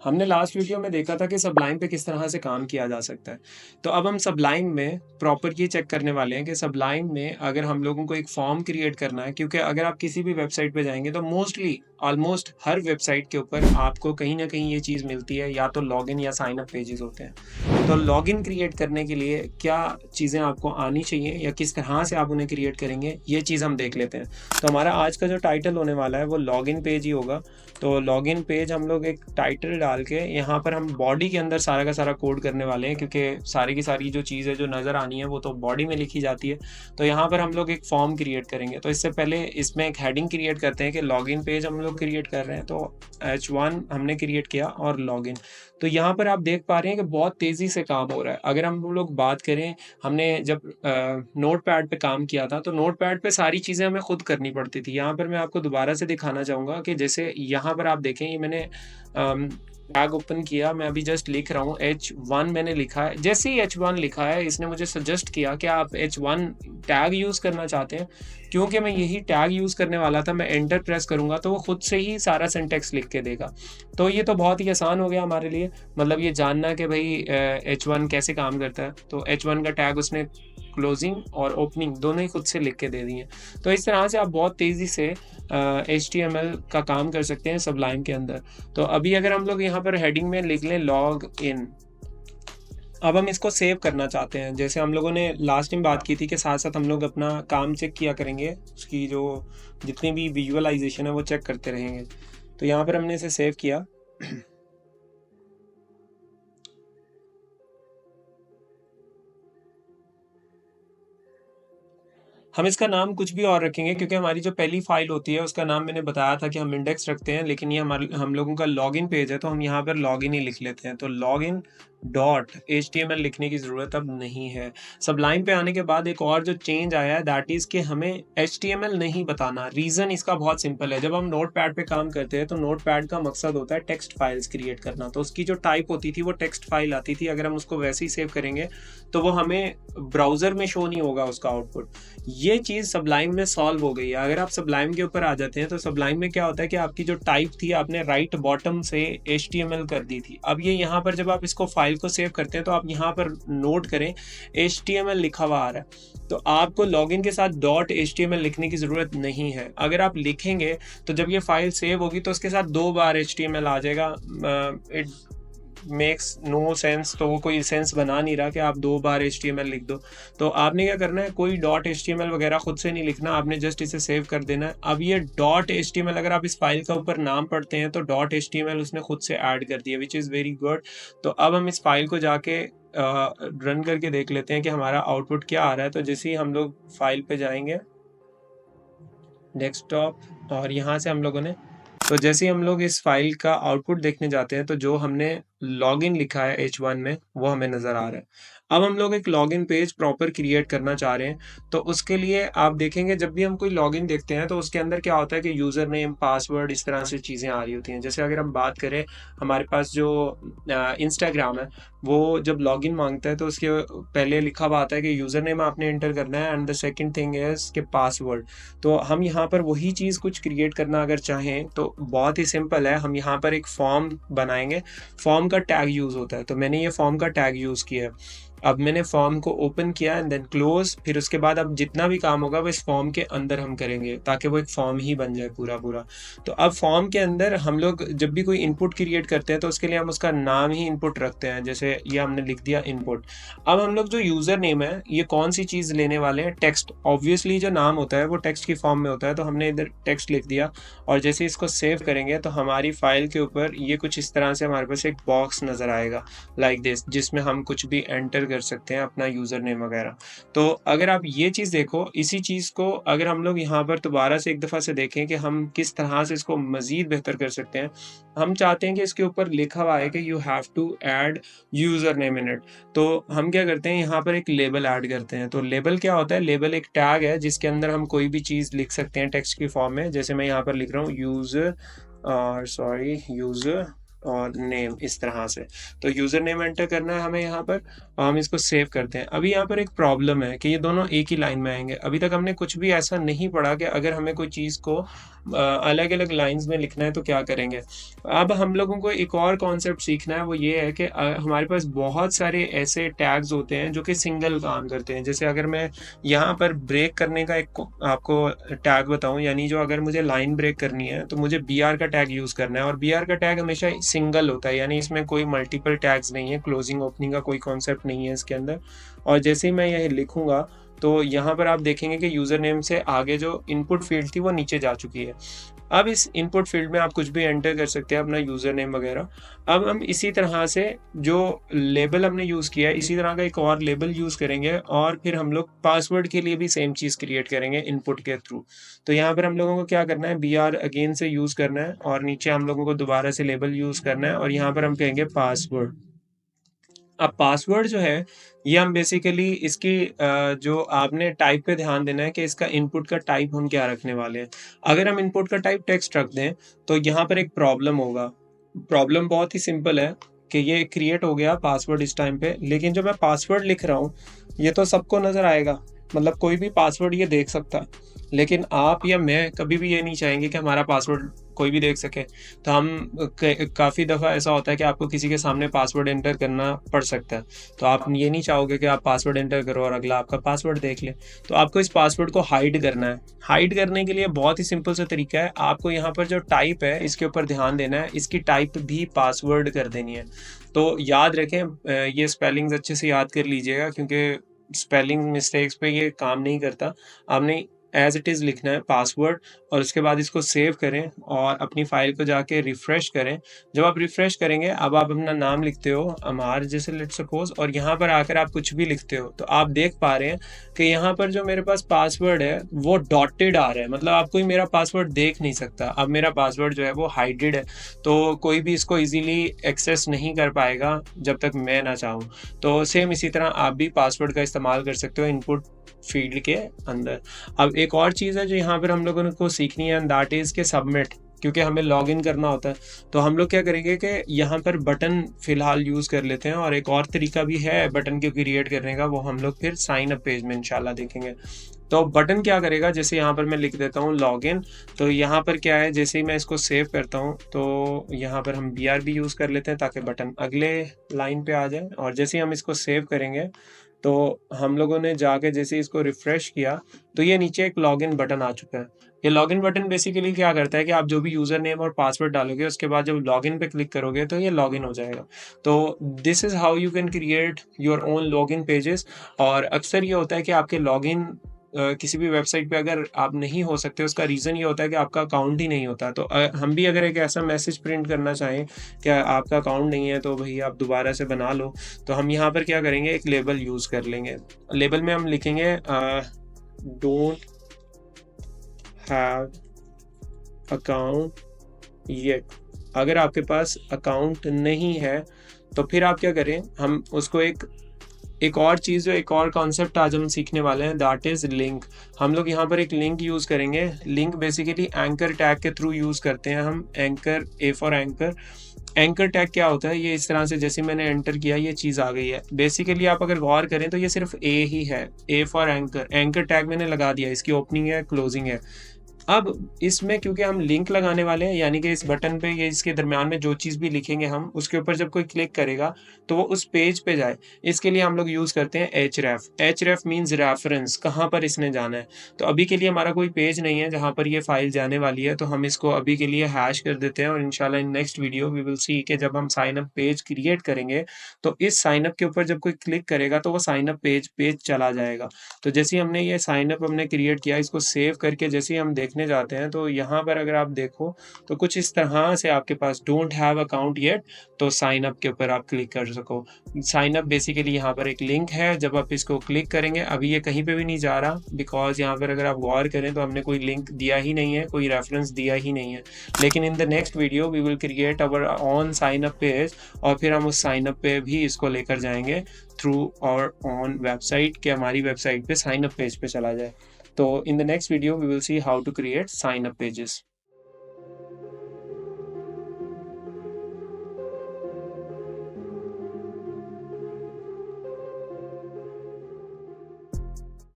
हमने last video में देखा था कि सबलाइन पे किस तरह से काम किया जा सकता है। तो अब हम सबलाइन में प्रॉपर ये चेक करने वाले हैं कि सबलाइन में अगर हम लोगों को एक फॉर्म क्रिएट करना है, क्योंकि अगर आप किसी भी वेबसाइट पे जाएँगे तो मोस्टली ऑलमोस्ट हर वेबसाइट के ऊपर आपको कहीं न कहीं ये चीज़ मिलती है, या तो लॉगिन या साइन अप पेजेज़ होते हैं। तो लॉगिन क्रिएट करने के लिए क्या चीज़ें आपको आनी चाहिए या किस तरह से आप उन्हें क्रिएट करेंगे, ये चीज़ हम देख लेते हैं। तो हमारा आज का जो टाइटल होने वाला है वो लॉगिन पेज ही होगा। तो लॉगिन पेज हम लोग एक टाइटल डाल के यहाँ पर हम बॉडी के अंदर सारा का सारा कोड करने वाले हैं, क्योंकि सारी की सारी जो चीज़ है जो नज़र आनी है वो तो बॉडी में लिखी जाती है। तो यहाँ पर हम लोग एक फॉर्म क्रिएट करेंगे। तो इससे पहले इसमें एक हेडिंग क्रिएट करते हैं कि लॉगिन पेज हम लोग क्रिएट कर रहे हैं। तो H1 हमने क्रिएट किया और लॉगिन। तो यहाँ पर आप देख पा रहे हैं कि बहुत तेज़ी से काम हो रहा है। अगर हम लोग बात करें, हमने जब नोटपैड पे काम किया था तो नोटपैड पे सारी चीज़ें हमें खुद करनी पड़ती थी। यहाँ पर मैं आपको दोबारा से दिखाना चाहूँगा कि जैसे यहाँ पर आप देखें, ये मैंने टैग ओपन किया, मैं अभी जस्ट लिख रहा हूँ H1 मैंने लिखा है। जैसे ही H1 लिखा है, इसने मुझे सजेस्ट किया कि आप H1 टैग यूज़ करना चाहते हैं। क्योंकि मैं यही टैग यूज़ करने वाला था, मैं एंटर प्रेस करूँगा तो वो खुद से ही सारा सिंटैक्स लिख के देगा। तो ये तो बहुत ही आसान हो गया हमारे लिए, मतलब ये जानना कि भाई H1 कैसे काम करता है। तो H1 का टैग उसने क्लोजिंग और ओपनिंग दोनों ही खुद से लिख के दे दी हैं। तो इस तरह से आप बहुत तेज़ी से HTML का काम कर सकते हैं सबलाइन के अंदर। तो अभी अगर हम लोग यहाँ पर हेडिंग में लिख लें लॉग इन, अब हम इसको सेव करना चाहते हैं। जैसे हम लोगों ने लास्ट टाइम बात की थी कि साथ-साथ हम लोग अपना काम चेक किया करेंगे, उसकी जो जितनी भी विजुअलाइज़ेशन है वो चेक करते रहेंगे। तो यहाँ पर हमने इसे सेव किया। हम इसका नाम कुछ भी और रखेंगे, क्योंकि हमारी जो पहली फाइल होती है उसका नाम मैंने बताया था कि हम इंडेक्स रखते हैं, लेकिन ये हम लोगों का लॉगिन पेज है तो हम यहाँ पर लॉगिन ही लिख लेते हैं। तो लॉगिन डॉट HTML लिखने की ज़रूरत अब नहीं है। सबलाइन पे आने के बाद एक और जो चेंज आया है, दैट इज़ कि हमें HTML नहीं बताना। रीज़न इसका बहुत सिंपल है। जब हम नोटपैड पे काम करते हैं तो नोटपैड का मकसद होता है टेक्स्ट फाइल्स क्रिएट करना। तो उसकी जो टाइप होती थी वो टेक्स्ट फाइल आती थी। अगर हम उसको वैसे ही सेव करेंगे तो वो हमें ब्राउज़र में शो नहीं होगा उसका आउटपुट। ये चीज़ सबलाइन में सॉल्व हो गई है। अगर आप सबलाइन के ऊपर आ जाते हैं तो सबलाइन में क्या होता है कि आपकी जो टाइप थी आपने राइट बॉटम से HTML कर दी थी। अब ये यहाँ पर जब आप इसको फाइल को सेव करते हैं तो आप यहाँ पर नोट करें HTML लिखा हुआ आ रहा है। तो आपको लॉगिन के साथ .html लिखने की ज़रूरत नहीं है। अगर आप लिखेंगे तो जब ये फाइल सेव होगी तो उसके साथ 2 बार HTML आ जाएगा। इट मेक्स नो सेंस, तो वो कोई सेंस बना नहीं रहा कि आप 2 बार HTML लिख दो। तो आपने क्या करना है, कोई .html वगैरह खुद से नहीं लिखना, आपने जस्ट इसे सेव कर देना है। अब ये .html अगर आप इस फाइल का ऊपर नाम पढ़ते हैं तो .html उसने खुद से ऐड कर दिया, विच इज़ वेरी गुड। तो अब हम इस फाइल को जाके रन करके देख लेते हैं कि हमारा आउटपुट क्या आ रहा है। तो जैसे ही हम लोग फाइल पे जाएंगे डेस्कटॉप, और यहाँ से हम लोगों ने, तो जैसे ही हम लोग इस फाइल का आउटपुट देखने जाते हैं तो जो हमने लॉगिन लिखा है H1 में वो हमें नज़र आ रहा है। अब हम लोग एक लॉगिन पेज प्रॉपर क्रिएट करना चाह रहे हैं। तो उसके लिए आप देखेंगे जब भी हम कोई लॉगिन देखते हैं तो उसके अंदर क्या होता है कि यूज़र नेम, पासवर्ड, इस तरह से चीज़ें आ रही होती हैं। जैसे अगर हम बात करें, हमारे पास जो इंस्टाग्राम है वो जब लॉगिन मांगता है तो उसके पहले लिखा हुआ आता है कि यूज़र नेम आपने एंटर करना है and the second thing is कि पासवर्ड। तो हम यहाँ पर वही चीज़ कुछ क्रिएट करना अगर चाहें तो बहुत ही सिंपल है। हम यहाँ पर एक फॉर्म बनाएंगे। फॉर्म का टैग यूज़ होता है, तो मैंने ये फॉर्म का टैग यूज़ किया है। अब मैंने फॉर्म को ओपन किया एंड देन क्लोज, फिर उसके बाद अब जितना भी काम होगा वो इस फॉर्म के अंदर हम करेंगे ताकि वो एक फॉर्म ही बन जाए पूरा पूरा। तो अब फॉर्म के अंदर हम लोग जब भी कोई इनपुट क्रिएट करते हैं तो उसके लिए हम उसका नाम ही इनपुट रखते हैं। जैसे ये हमने लिख दिया इनपुट। अब हम लोग जो यूज़र नेम है, ये कौन सी चीज़ लेने वाले हैं, टेक्स्ट। ऑब्वियसली जो नाम होता है वो टेक्स्ट की फॉर्म में होता है, तो हमने इधर टेक्स्ट लिख दिया। और जैसे इसको सेव करेंगे तो हमारी फाइल के ऊपर ये कुछ इस तरह से हमारे पास एक बॉक्स नज़र आएगा लाइक दिस, जिसमें हम कुछ भी एंटर कर सकते हैं अपना यूज़र नेम वगैरह। तो अगर आप ये चीज़ देखो, इसी चीज़ को अगर हम लोग यहाँ पर दोबारा से एक दफ़ा से देखें कि हम किस तरह से इसको मज़ीद बेहतर कर सकते हैं। हम चाहते हैं कि इसके ऊपर लिखा हुआ है कि you have to add user name in it. तो हम क्या करते हैं, यहाँ पर एक लेबल ऐड करते हैं। तो लेबल क्या होता है, लेबल एक टैग है जिसके अंदर हम कोई भी चीज़ लिख सकते हैं टेक्स्ट की फॉर्म में। जैसे मैं यहाँ पर लिख रहा हूँ यूज़र और नेम इस तरह से। तो यूज़र नेम एंटर करना है हमें यहाँ पर और हम इसको सेव करते हैं। अभी यहाँ पर एक प्रॉब्लम है कि ये दोनों एक ही लाइन में आएँगे। अभी तक हमने कुछ भी ऐसा नहीं पढ़ा कि अगर हमें कोई चीज़ को अलग-अलग लाइन्स में लिखना है तो क्या करेंगे। अब हम लोगों को एक और कॉन्सेप्ट सीखना है, वो ये है कि हमारे पास बहुत सारे ऐसे टैग्स होते हैं जो कि सिंगल काम करते हैं। जैसे अगर मैं यहाँ पर ब्रेक करने का एक आपको टैग बताऊँ, यानी जो अगर मुझे लाइन ब्रेक करनी है तो मुझे बीआर का टैग यूज़ करना है और बीआर का टैग हमेशा सिंगल होता है, यानी इसमें कोई मल्टीपल टैग्स नहीं है, क्लोजिंग ओपनिंग का कोई कॉन्सेप्ट नहीं है इसके अंदर। और जैसे ही मैं ये लिखूँगा तो यहाँ पर आप देखेंगे कि यूज़र नेम से आगे जो इनपुट फील्ड थी वो नीचे जा चुकी है। अब इस इनपुट फील्ड में आप कुछ भी एंटर कर सकते हैं, अपना यूज़र नेम वगैरह। अब हम इसी तरह से जो लेबल हमने यूज़ किया है, इसी तरह का एक और लेबल यूज़ करेंगे और फिर हम लोग पासवर्ड के लिए भी सेम चीज़ क्रिएट करेंगे इनपुट के थ्रू। तो यहाँ पर हम लोगों को क्या करना है, बीआर अगेन से यूज़ करना है और नीचे हम लोगों को दोबारा से लेबल यूज़ करना है और यहाँ पर हम कहेंगे पासवर्ड। अब पासवर्ड जो है ये हम बेसिकली इसकी जो आपने टाइप पे ध्यान देना है कि इसका इनपुट का टाइप हम क्या रखने वाले हैं। अगर हम इनपुट का टाइप टेक्स्ट रख दें तो यहाँ पर एक प्रॉब्लम होगा। प्रॉब्लम बहुत ही सिंपल है कि ये क्रिएट हो गया पासवर्ड इस टाइम पे, लेकिन जो मैं पासवर्ड लिख रहा हूँ ये तो सबको नज़र आएगा, मतलब कोई भी पासवर्ड ये देख सकता है। लेकिन आप या मैं कभी भी ये नहीं चाहेंगे कि हमारा पासवर्ड कोई भी देख सके। तो हम काफ़ी दफ़ा ऐसा होता है कि आपको किसी के सामने पासवर्ड एंटर करना पड़ सकता है। तो आप ये नहीं चाहोगे कि आप पासवर्ड एंटर करो और अगला आपका पासवर्ड देख ले। तो आपको इस पासवर्ड को हाइड करना है। हाइड करने के लिए बहुत ही सिंपल सा तरीका है, आपको यहाँ पर जो टाइप है इसके ऊपर ध्यान देना है, इसकी टाइप भी पासवर्ड कर देनी है। तो याद रखें, ये स्पेलिंग्स अच्छे से याद कर लीजिएगा क्योंकि स्पेलिंग मिस्टेक्स पे ये काम नहीं करता। आपने एज़ इट इज़ लिखना है पासवर्ड और उसके बाद इसको सेव करें और अपनी फ़ाइल को जाके रिफ़्रेश करें। जब आप रिफ़्रेश करेंगे, अब आप अपना नाम लिखते हो अमार जैसे लेट्स सपोज़, और यहाँ पर आकर आप कुछ भी लिखते हो, तो आप देख पा रहे हैं कि यहाँ पर जो मेरे पास पासवर्ड है वो डॉटेड आ रहा है, मतलब आप कोई मेरा पासवर्ड देख नहीं सकता। अब मेरा पासवर्ड जो है वो हाइडेड है, तो कोई भी इसको ईज़िली एक्सेस नहीं कर पाएगा जब तक मैं ना चाहूँ। तो सेम इसी तरह आप भी पासवर्ड का इस्तेमाल कर सकते हो इनपुट फील्ड के अंदर। अब एक और चीज़ है जो यहाँ पर हम लोगों को सीखनी है, दैट इज़ के सबमिट, क्योंकि हमें लॉगिन करना होता है। तो हम लोग क्या करेंगे कि यहाँ पर बटन फ़िलहाल यूज़ कर लेते हैं और एक और तरीका भी है बटन को क्रिएट करने का, वो हम लोग फिर साइन अप पेज में इंशाल्लाह देखेंगे। तो बटन क्या करेगा, जैसे यहाँ पर मैं लिख देता हूँ लॉगिन, तो यहाँ पर क्या है, जैसे ही मैं इसको सेव करता हूँ तो यहाँ पर हम BRB यूज़ कर लेते हैं ताकि बटन अगले लाइन पे आ जाए। और जैसे ही हम इसको सेव करेंगे तो हम लोगों ने जाके जैसे इसको रिफ़्रेश किया तो ये नीचे एक लॉगिन बटन आ चुका है। ये लॉगिन बटन बेसिकली क्या करता है कि आप जो भी यूज़र नेम और पासवर्ड डालोगे उसके बाद जब लॉगिन पे क्लिक करोगे तो ये लॉगिन हो जाएगा। तो this is how you can create your own login pages. और अक्सर ये होता है कि आपके लॉगिन किसी भी वेबसाइट पे अगर आप नहीं हो सकते, उसका रीज़न ये होता है कि आपका अकाउंट ही नहीं होता। तो हम भी अगर एक ऐसा मैसेज प्रिंट करना चाहें कि आपका अकाउंट नहीं है तो भई आप दोबारा से बना लो, तो हम यहाँ पर क्या करेंगे, एक लेबल यूज़ कर लेंगे। लेबल में हम लिखेंगे डोंट हैव अकाउंट येट। अगर आपके पास अकाउंट नहीं है तो फिर आप क्या करें, हम उसको एक और चीज़, जो एक और कॉन्सेप्ट आज हम सीखने वाले हैं, दैट इज़ लिंक। हम लोग यहाँ पर एक लिंक यूज़ करेंगे। लिंक बेसिकली एंकर टैग के थ्रू यूज़ करते हैं हम। Anchor, A for anchor. Anchor tag क्या होता है, ये इस तरह से जैसे मैंने एंटर किया ये चीज़ आ गई है। बेसिकली आप अगर गौर करें तो ये सिर्फ ए ही है, A for anchor. Anchor tag मैंने लगा दिया, इसकी ओपनिंग है, क्लोजिंग है। अब इसमें क्योंकि हम लिंक लगाने वाले हैं, यानी कि इस बटन पे या इसके दरमियान में जो चीज़ भी लिखेंगे हम, उसके ऊपर जब कोई क्लिक करेगा तो वो उस पेज पे जाए, इसके लिए हम लोग यूज़ करते हैं href। href मीन्स रेफरेंस, कहाँ पर इसने जाना है। तो अभी के लिए हमारा कोई पेज नहीं है जहाँ पर ये फाइल जाने वाली है, तो हम इसको अभी के लिए हैश कर देते हैं और इंशाल्लाह in next video we will see कि जब हम साइन अप पेज क्रिएट करेंगे तो इस साइन अप के ऊपर जब कोई क्लिक करेगा तो वो साइन अप पेज चला जाएगा। तो जैसे ही हमने ये साइन अप हमने क्रिएट किया, इसको सेव करके जैसे ही हम देखने जाते हैं तो यहाँ पर अगर आप देखो तो कुछ इस तरह से आपके पास डोंट हैव अकाउंट येट, तो साइन अप के ऊपर आप क्लिक कर सको। साइन अप बेसिकली यहाँ पर एक लिंक है, जब आप इसको क्लिक करेंगे, अभी ये कहीं पे भी नहीं जा रहा बिकॉज यहाँ पर अगर आप गौर करें तो हमने कोई लिंक दिया ही नहीं है, कोई रेफरेंस दिया ही नहीं है। लेकिन in the next video we will create our own sign up page और फिर हम उस साइन अप पे भी इसको लेकर जाएंगे थ्रू और ऑन वेबसाइट, कि हमारी वेबसाइट पे साइन अप पेज पे चला जाए। So in the next video we will see how to create sign up pages.